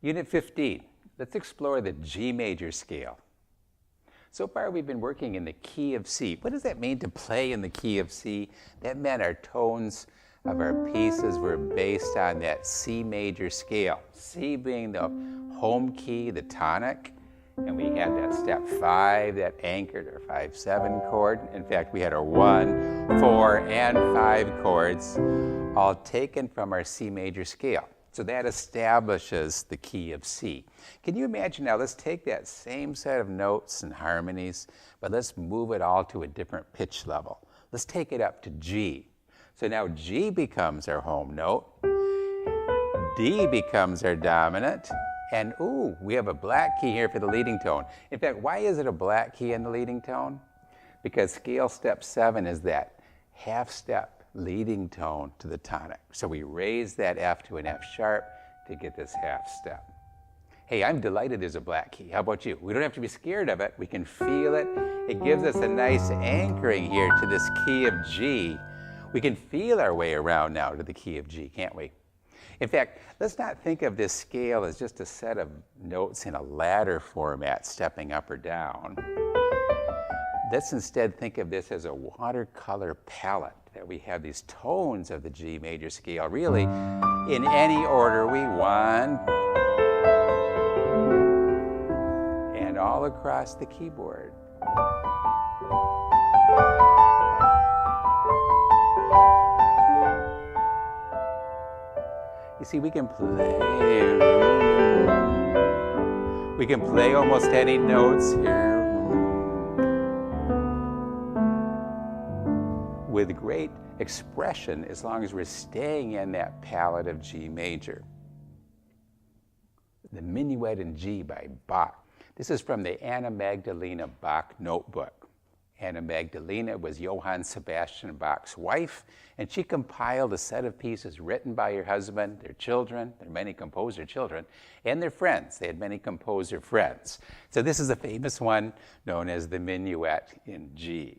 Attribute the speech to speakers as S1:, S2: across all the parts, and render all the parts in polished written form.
S1: Unit 15, let's explore the G major scale. So far we've been working in the key of C. What does that mean to play in the key of C? That meant our tones of our pieces were based on that C major scale. C being the home key, the tonic, and we had that step 5 that anchored our 5-7 chord. In fact, we had our 1, 4, and 5 chords all taken from our C major scale. So that establishes the key of C. Can you imagine now, let's take that same set of notes and harmonies, but let's move it all to a different pitch level. Let's take it up to G. So now G becomes our home note, D becomes our dominant, and ooh, we have a black key here for the leading tone. In fact, why is it a black key in the leading tone? Because scale step 7 is that half step leading tone to the tonic. So we raise that F to an F sharp to get this half step. Hey, I'm delighted there's a black key. How about you? We don't have to be scared of it. We can feel it. It gives us a nice anchoring here to this key of G. We can feel our way around now to the key of G, can't we? In fact, let's not think of this scale as just a set of notes in a ladder format stepping up or down. Let's instead think of this as a watercolor palette, that we have these tones of the G major scale, really in any order we want, and all across the keyboard. You see, we can play almost any notes here with great expression as long as we're staying in that palette of G major. The Minuet in G by Bach. This is from the Anna Magdalena Bach notebook. Anna Magdalena was Johann Sebastian Bach's wife, and she compiled a set of pieces written by her husband, their children, their many composer children, and their friends. They had many composer friends. So this is a famous one known as the Minuet in G.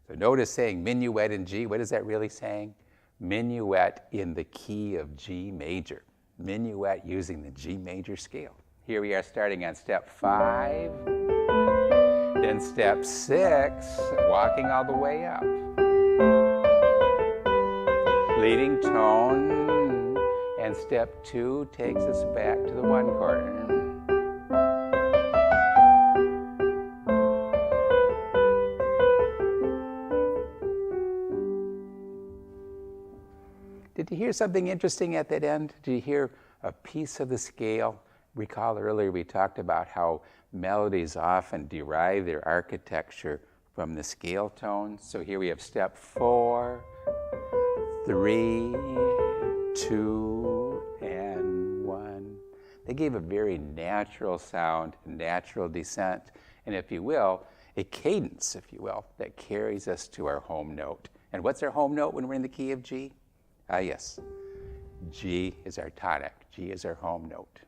S1: So notice saying Minuet in G, what is that really saying? Minuet in the key of G major. Minuet using the G major scale. Here we are starting on step 5, then step 6, walking all the way up. Leading tone, and step 2 takes us back to the 1 chord. Did you hear something interesting at that end? Did you hear a piece of the scale? Recall earlier we talked about how melodies often derive their architecture from the scale tones. So here we have step 4, 3, 2, and 1. They gave a very natural sound, natural descent, and if you will, a cadence, if you will, that carries us to our home note. And what's our home note when we're in the key of G? Ah, yes, G is our tonic. G is our home note.